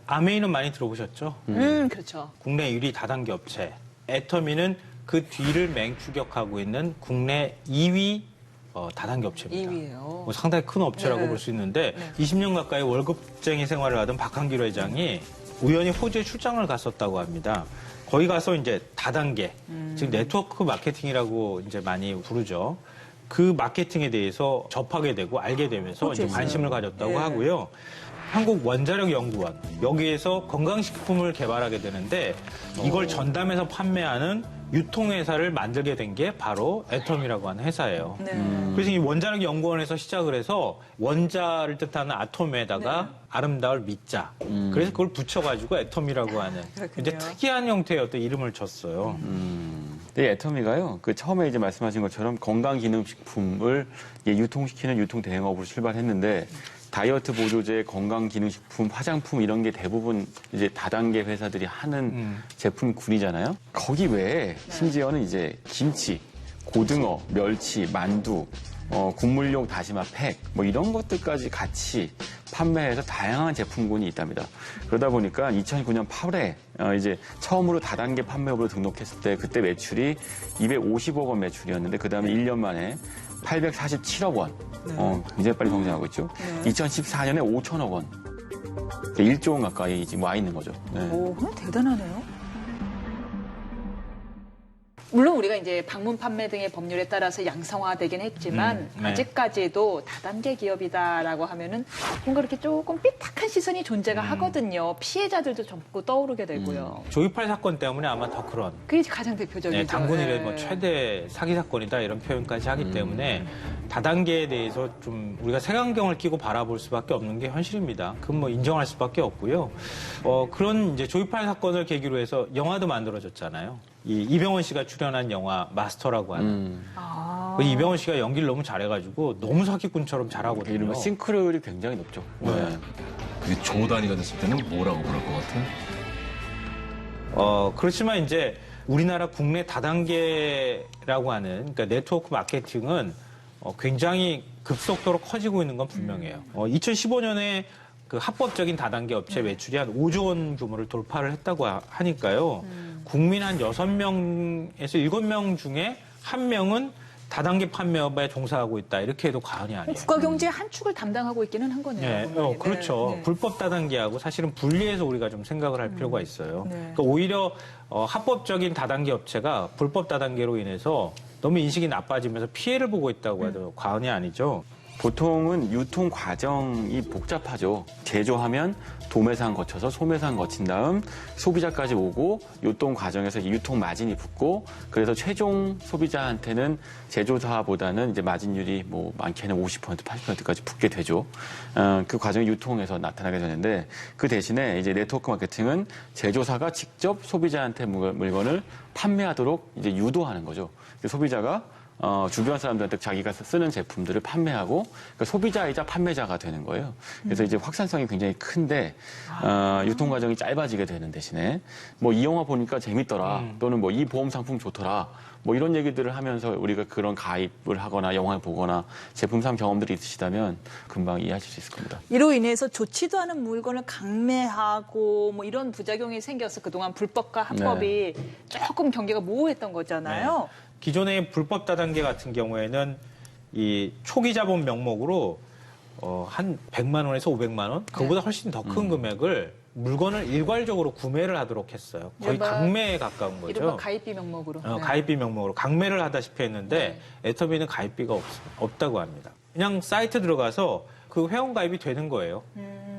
아메이는 많이 들어보셨죠? 그렇죠. 국내 1위 다단계 업체. 애터미는 그 뒤를 맹추격하고 있는 국내 2위 다단계 업체입니다. 2위예요. 상당히 큰 업체라고 네. 볼 수 있는데 20년 가까이 월급쟁이 생활을 하던 박한길 회장이 우연히 호주에 출장을 갔었다고 합니다. 거기 가서 이제 다단계, 즉 네트워크 마케팅이라고 이제 많이 부르죠. 그 마케팅에 대해서 접하게 되고 알게 되면서 이제 관심을 가졌다고 네. 하고요. 한국원자력연구원 여기에서 건강식품을 개발하게 되는데 이걸 전담해서 판매하는 유통회사를 만들게 된 게 바로 애텀이라고 하는 회사예요. 네. 그래서 이 원자력연구원에서 시작을 해서 원자를 뜻하는 아톰에다가 아름다울 미자. 그래서 그걸 붙여가지고 애텀이라고 하는 이제 특이한 형태의 어떤 이름을 줬어요. 네, 애터미가요. 그 처음에 이제 말씀하신 것처럼 건강기능식품을 유통시키는 유통대행업으로 출발했는데 다이어트 보조제, 건강기능식품, 화장품 이런 게 대부분 이제 다단계 회사들이 하는 제품군이잖아요. 거기 외에 심지어는 이제 김치, 고등어, 멸치, 만두, 국물용 다시마 팩, 뭐 이런 것들까지 같이 판매해서 다양한 제품군이 있답니다. 그러다 보니까 2009년 8월에 이제 처음으로 다단계 판매업으로 등록했을 때 그때 매출이 250억 원 매출이었는데 그 다음에 1년 만에 847억 원. 굉장히 빨리 성장하고 있죠. 2014년에 5천억 원. 1조 원 가까이 지금 와 있는 거죠. 네. 오, 대단하네요. 물론 우리가 이제 방문 판매 등의 법률에 따라서 양성화되긴 했지만 네. 아직까지도 다단계 기업이다라고 하면은 뭔가 이렇게 조금 삐딱한 시선이 존재가 하거든요. 피해자들도 젊고 떠오르게 되고요. 조이팔 사건 때문에 아마 더 그런 그게 가장 대표적이죠. 네, 당군 이래 네. 뭐 최대 사기 사건이다 이런 표현까지 하기 때문에 다단계에 대해서 좀 우리가 색안경을 끼고 바라볼 수밖에 없는 게 현실입니다. 그건 뭐 인정할 수밖에 없고요. 그런 이제 조이팔 사건을 계기로 해서 영화도 만들어졌잖아요. 이 이병헌 씨가 출연한 영화 마스터라고 하는. 그 이병헌 씨가 연기를 너무 잘해가지고 너무 사기꾼처럼 잘하거든요. 이런 싱크로율이 굉장히 높죠. 네. 그게 조 단위가 됐을 때는 뭐라고 그럴 것 같아? 그렇지만 이제 우리나라 국내 다단계라고 하는 그러니까 네트워크 마케팅은 굉장히 급속도로 커지고 있는 건 분명해요. 2015년에 그 합법적인 다단계 업체 매출이 한 5조 원 규모를 돌파를 했다고 하니까요. 국민 한 6명에서 7명 중에 1명은 다단계 판매업에 종사하고 있다. 이렇게 해도 과언이 아니에요. 국가 경제의 한 축을 담당하고 있기는 한 거네요. 네, 보면은. 그렇죠. 네. 불법 다단계하고 사실은 분리해서 우리가 좀 생각을 할 필요가 있어요. 네. 그러니까 오히려 합법적인 다단계 업체가 불법 다단계로 인해서 너무 인식이 나빠지면서 피해를 보고 있다고 해도 과언이 아니죠. 보통은 유통 과정이 복잡하죠. 제조하면 도매상 거쳐서 소매상 거친 다음 소비자까지 오고 유통 과정에서 유통 마진이 붙고 그래서 최종 소비자한테는 제조사보다는 이제 마진율이 뭐 많게는 50%, 80%까지 붙게 되죠. 그 과정이 유통에서 나타나게 되는데 그 대신에 이제 네트워크 마케팅은 제조사가 직접 소비자한테 물건을 판매하도록 이제 유도하는 거죠. 소비자가 주변 사람들한테 자기가 쓰는 제품들을 판매하고 그러니까 소비자이자 판매자가 되는 거예요. 그래서 이제 확산성이 굉장히 큰데 유통 과정이 짧아지게 되는 대신에 뭐 이 영화 보니까 재밌더라 또는 뭐 이 보험 상품 좋더라 뭐 이런 얘기들을 하면서 우리가 그런 가입을 하거나 영화를 보거나 제품 산 경험들이 있으시다면 금방 이해하실 수 있을 겁니다. 이로 인해서 좋지도 않은 물건을 강매하고 뭐 이런 부작용이 생겨서 그동안 불법과 합법이 조금 경계가 모호했던 거잖아요. 네. 기존의 불법 다단계 같은 경우에는 이 초기 자본 명목으로 한 100만 원에서 500만 원, 그거보다 훨씬 더 큰 금액을 물건을 일괄적으로 구매를 하도록 했어요. 거의 이른바- 강매에 가까운 거죠. 이른바 가입비 명목으로. 네. 가입비 명목으로 강매를 하다시피 했는데 애터미는 가입비가 없다고 합니다. 그냥 사이트 들어가서 그 회원 가입이 되는 거예요.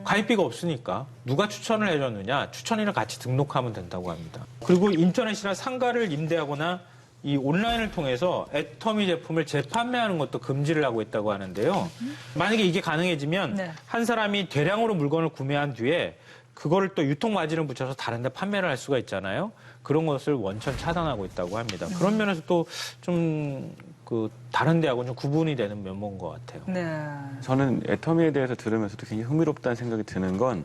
가입비가 없으니까 누가 추천을 해줬느냐, 추천인을 같이 등록하면 된다고 합니다. 그리고 인터넷이나 상가를 임대하거나 이 온라인을 통해서 애터미 제품을 재판매하는 것도 금지를 하고 있다고 하는데요. 만약에 이게 가능해지면 네. 한 사람이 대량으로 물건을 구매한 뒤에 그거를 또 유통 마진을 붙여서 다른 데 판매를 할 수가 있잖아요. 그런 것을 원천 차단하고 있다고 합니다. 그런 면에서 또 좀 그 다른 데하고 좀 구분이 되는 면모인 것 같아요. 네. 저는 애터미에 대해서 들으면서도 굉장히 흥미롭다는 생각이 드는 건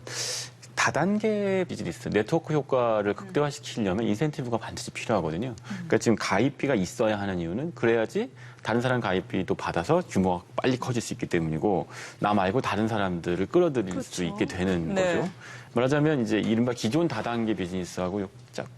다단계 비즈니스, 네트워크 효과를 극대화시키려면 인센티브가 반드시 필요하거든요. 그러니까 지금 가입비가 있어야 하는 이유는 그래야지 다른 사람 가입비도 받아서 규모가 빨리 커질 수 있기 때문이고 나 말고 다른 사람들을 끌어들일 수 있게 되는 네. 거죠. 말하자면 이제 이른바 기존 다단계 비즈니스하고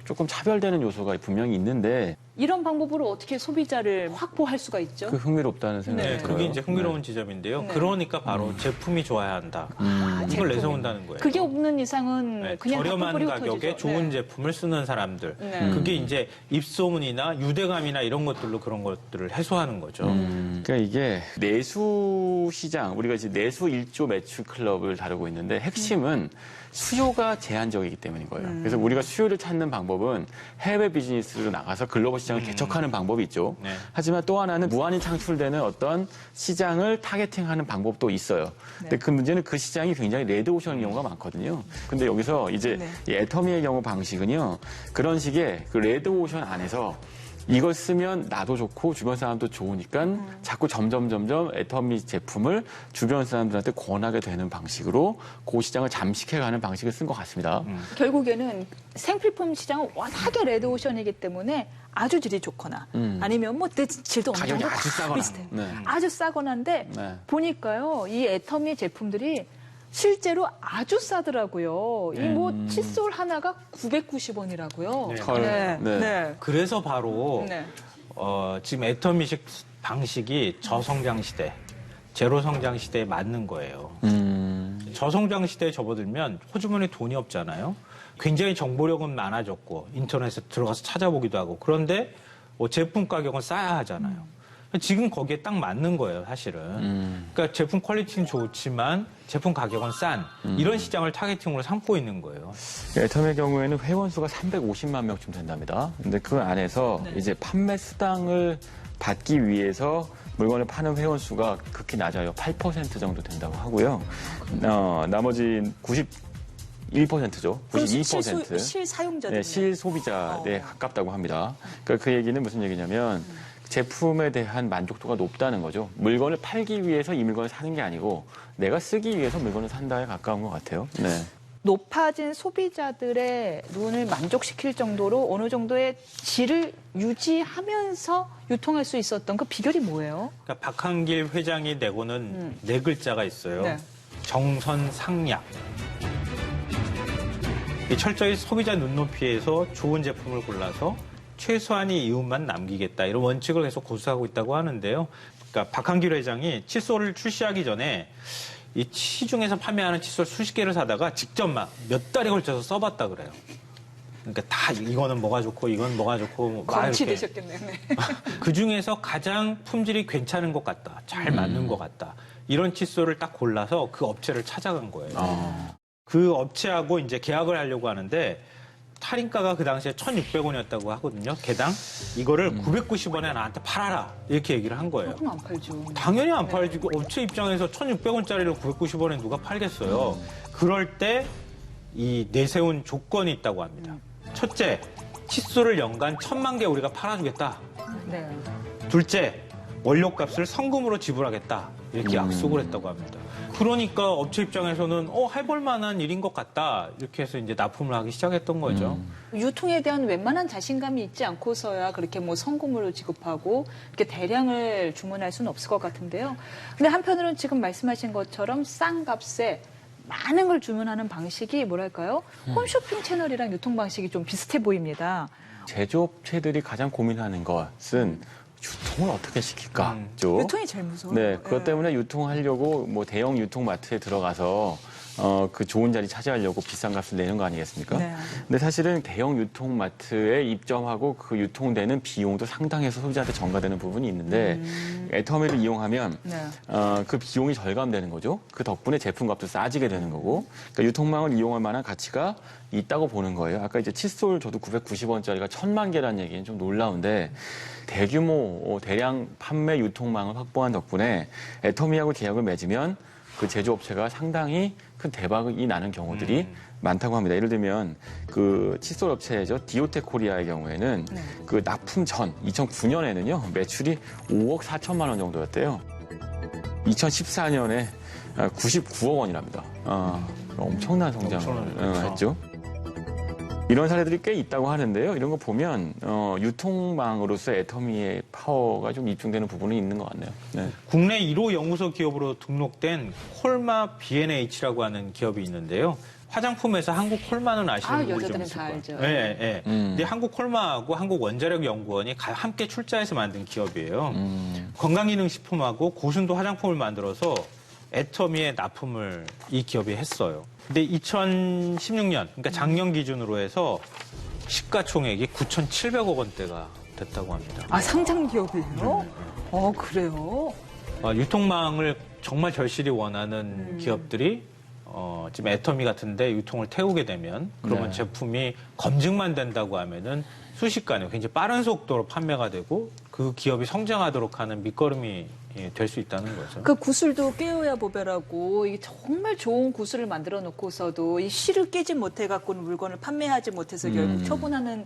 조금 차별되는 요소가 분명히 있는데 이런 방법으로 어떻게 소비자를 확보할 수가 있죠? 그 흥미롭다는 생각이 네, 들어요. 그게 이제 흥미로운 지점인데요. 네. 그러니까 바로 제품이 좋아야 한다. 이걸 제품이. 내세운다는 거예요. 그게 없는 이상은 네, 그냥 저렴한 핫도그리고 가격에 터지죠. 좋은 네. 제품을 쓰는 사람들. 네. 그게 이제 입소문이나 유대감이나 이런 것들로 그런 것들을 해소하는 거죠. 그러니까 이게 내수 시장, 우리가 이제 내수 1조 매출 클럽을 다루고 있는데 핵심은 수요가 제한적이기 때문인 거예요. 그래서 우리가 수요를 찾는 방법은 해외 비즈니스로 나가서 글로벌 시장을 개척하는 방법이 있죠. 네. 하지만 또 하나는 무한히 창출되는 어떤 시장을 타겟팅하는 방법도 있어요. 근데 그 문제는 그 시장이 굉장히 레드오션인 경우가 많거든요. 근데 여기서 이제 네. 이 애터미의 경우 방식은요. 그런 식의 그 레드오션 안에서 이걸 쓰면 나도 좋고 주변 사람도 좋으니까 자꾸 점점 애터미 제품을 주변 사람들한테 권하게 되는 방식으로 그 시장을 잠식해가는 방식을 쓴 것 같습니다. 결국에는 생필품 시장은 워낙에 레드오션이기 때문에 아주 질이 좋거나 아니면 뭐 질도 어느 가격이 정도 아주 다 싸거나. 비슷해요. 네. 아주 싸거나인데 네. 보니까요 이 애터미 제품들이 실제로 아주 싸더라고요. 이 뭐 칫솔 하나가 990원이라고요. 네. 헐. 네. 네. 네. 그래서 바로 네. 지금 애터미식 방식이 저성장 시대, 제로 성장 시대에 맞는 거예요. 저성장 시대에 접어들면 호주머니에 돈이 없잖아요. 굉장히 정보력은 많아졌고 인터넷에 들어가서 찾아보기도 하고 그런데 제품 가격은 싸야 하잖아요. 지금 거기에 딱 맞는 거예요, 사실은. 그러니까 제품 퀄리티는 좋지만 제품 가격은 싼 이런 시장을 타겟팅으로 삼고 있는 거예요. 애터미의 경우에는 회원 수가 350만 명쯤 된답니다. 근데 그 안에서 이제 판매 수당을 받기 위해서 물건을 파는 회원 수가 극히 낮아요. 8% 정도 된다고 하고요. 나머지 91%죠. 92%. 실사용자들. 네, 실소비자에 가깝다고 합니다. 그러니까 그 얘기는 무슨 얘기냐면 제품에 대한 만족도가 높다는 거죠. 물건을 팔기 위해서 이 물건을 사는 게 아니고 내가 쓰기 위해서 물건을 산다에 가까운 것 같아요. 네. 높아진 소비자들의 눈을 만족시킬 정도로 어느 정도의 질을 유지하면서 유통할 수 있었던 그 비결이 뭐예요? 그러니까 박한길 회장이 내고는 네 글자가 있어요. 네. 정선상약. 이 철저히 소비자 눈높이에서 좋은 제품을 골라서 최소한의 이윤만 남기겠다 이런 원칙을 계속 고수하고 있다고 하는데요. 그러니까 박한길 회장이 칫솔을 출시하기 전에 이 시중에서 판매하는 칫솔 수십 개를 사다가 직접 막 몇 달에 걸쳐서 써봤다 그래요. 그러니까 다 이거는 뭐가 좋고 이건 뭐가 좋고 막 광치 이렇게 되셨겠네요. 네. 그 중에서 가장 품질이 괜찮은 것 같다, 잘 맞는 것 같다 이런 칫솔을 딱 골라서 그 업체를 찾아간 거예요. 그 업체하고 이제 계약을 하려고 하는데. 할인가가 그 당시에 1,600원이었다고 하거든요. 개당. 이거를 990원에 나한테 팔아라. 이렇게 얘기를 한 거예요. 그럼 안 팔죠. 당연히 안 팔지. 그 업체 입장에서 1,600원짜리를 990원에 누가 팔겠어요. 그럴 때 이 내세운 조건이 있다고 합니다. 첫째, 칫솔을 연간 1,000만 개 우리가 팔아주겠다. 네. 둘째, 원료값을 성금으로 지불하겠다. 이렇게 약속을 했다고 합니다. 그러니까 업체 입장에서는 해볼 만한 일인 것 같다. 이렇게 해서 이제 납품을 하기 시작했던 거죠. 유통에 대한 웬만한 자신감이 있지 않고서야 그렇게 뭐 성금으로 지급하고 이렇게 대량을 주문할 수는 없을 것 같은데요. 근데 한편으로는 지금 말씀하신 것처럼 싼 값에 많은 걸 주문하는 방식이 뭐랄까요? 홈쇼핑 채널이랑 유통 방식이 좀 비슷해 보입니다. 제조업체들이 가장 고민하는 것은 유통을 어떻게 시킬까죠. 유통이 제일 무서워요. 네, 그것 때문에 유통하려고 뭐 대형 유통마트에 들어가서 그 좋은 자리 차지하려고 비싼 값을 내는 거 아니겠습니까? 네. 근데 사실은 대형 유통마트에 입점하고 그 유통되는 비용도 상당해서 소비자한테 전가되는 부분이 있는데 애터미를 이용하면 네. 그 비용이 절감되는 거죠. 그 덕분에 제품값도 싸지게 되는 거고 그러니까 유통망을 이용할 만한 가치가 있다고 보는 거예요. 아까 이제 칫솔 저도 990원짜리가 1,000만 개라는 얘기는 좀 놀라운데 대규모 대량 판매 유통망을 확보한 덕분에 애터미하고 계약을 맺으면 그 제조업체가 상당히 큰 대박이 나는 경우들이 많다고 합니다. 예를 들면 그 칫솔 업체죠. 디오텍 코리아의 경우에는 그 납품 전 2009년에는요 매출이 5억 4천만 원 정도였대요. 2014년에 99억 원이랍니다. 엄청난 성장을 했죠. 이런 사례들이 꽤 있다고 하는데요. 이런 거 보면 유통망으로서 애터미의 파워가 좀 입증되는 부분이 있는 것 같네요. 네. 국내 1호 연구소 기업으로 등록된 콜마 B&H라고 하는 기업이 있는데요. 화장품에서 한국 콜마는 아시는 분들이 좀 여자들은 있을 다 거예요. 알죠. 예, 예. 근데 한국 콜마하고 한국 원자력 연구원이 함께 출자해서 만든 기업이에요. 건강기능식품하고 고순도 화장품을 만들어서 애터미에 납품을 이 기업이 했어요. 근데 2016년, 그러니까 작년 기준으로 해서 시가총액이 9,700억 원대가 됐다고 합니다. 아, 상장 기업이에요? 그래요? 유통망을 정말 절실히 원하는 기업들이 지금 애터미 같은데 유통을 태우게 되면 그러면 네. 제품이 검증만 된다고 하면은 순식간에 굉장히 빠른 속도로 판매가 되고 그 기업이 성장하도록 하는 밑거름이 될 수 있다는 거죠. 그 구슬도 깨어야 보배라고 이게 정말 좋은 구슬을 만들어 놓고서도 이 실을 깨지 못해 갖고는 물건을 판매하지 못해서 결국 처분하는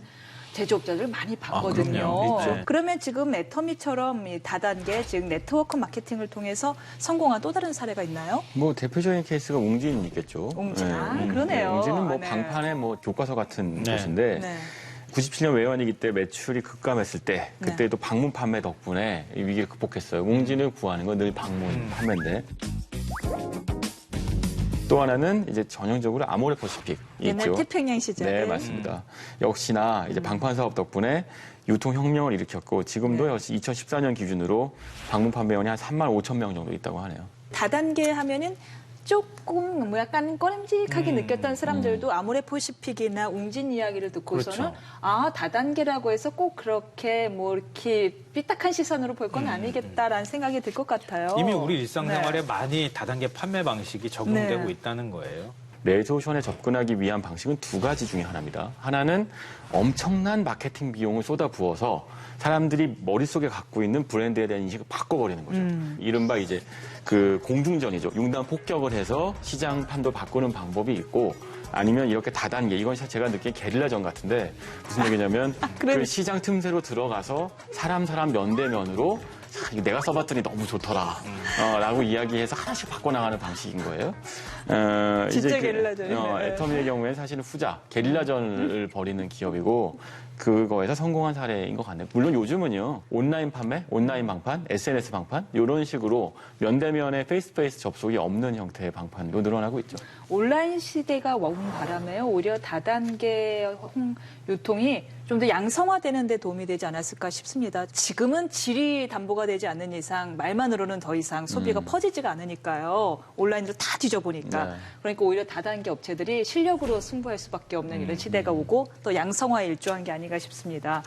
제조업자들 많이 봤거든요. 그럼요. 있죠. 그러면 지금 애터미처럼 이 다단계 즉 네트워크 마케팅을 통해서 성공한 또 다른 사례가 있나요? 뭐 대표적인 케이스가 웅진이겠죠. 웅진, 그러네요. 웅진은 뭐 네. 방판의 뭐 교과서 같은 네. 곳인데 네. 97년 외환위기 때 매출이 급감했을 때 그때도 방문 판매 덕분에 이 위기를 극복했어요. 웅진을 구하는 건 늘 방문 판매인데 또 하나는 이제 전형적으로 아모레 퍼시픽이 옛날 있죠. 태평양 시절에 네, 맞습니다. 역시나 이제 방판 사업 덕분에 유통 혁명을 일으켰고 지금도 역시 2014년 기준으로 방문 판매원이 한 3만 5천 명 정도 있다고 하네요. 다단계 하면은 조금 뭐 약간 꺼림직하게 느꼈던 사람들도 아모레 퍼시픽이나 웅진 이야기를 듣고서는 그렇죠. 아 다단계라고 해서 꼭 그렇게 뭐 이렇게 삐딱한 시선으로 볼 건 아니겠다라는 생각이 들 것 같아요. 이미 우리 일상생활에 네. 많이 다단계 판매 방식이 적용되고 네. 있다는 거예요. 레조션에 접근하기 위한 방식은 두 가지 중에 하나입니다. 하나는 엄청난 마케팅 비용을 쏟아부어서 사람들이 머릿속에 갖고 있는 브랜드에 대한 인식을 바꿔버리는 거죠. 이른바 이제 그 공중전이죠. 융단 폭격을 해서 시장 판도 바꾸는 방법이 있고 아니면 이렇게 다단계, 이건 제가 느낀 게릴라전 같은데 무슨 얘기냐면 그 시장 틈새로 들어가서 사람 면대면으로 이거 내가 써봤더니 너무 좋더라. 라고 이야기해서 하나씩 바꿔나가는 방식인 거예요. 진짜 이제 게릴라전이네. 애터미의 경우에는 사실은 후자, 게릴라전을 벌이는 기업이고 그거에서 성공한 사례인 것 같네요. 물론 요즘은요. 온라인 판매, 온라인 방판, SNS 방판 이런 식으로 면대면의 페이스 접속이 없는 형태의 방판도 늘어나고 있죠. 온라인 시대가 온 바람에 오히려 다단계 유통이 좀 더 양성화되는 데 도움이 되지 않았을까 싶습니다. 지금은 질이 담보가 되지 않는 이상 말만으로는 더 이상 소비가 퍼지지가 않으니까요. 온라인으로 다 뒤져보니까. 네. 그러니까 오히려 다단계 업체들이 실력으로 승부할 수밖에 없는 이런 시대가 오고 또 양성화에 일조한 게 아닌가 싶습니다.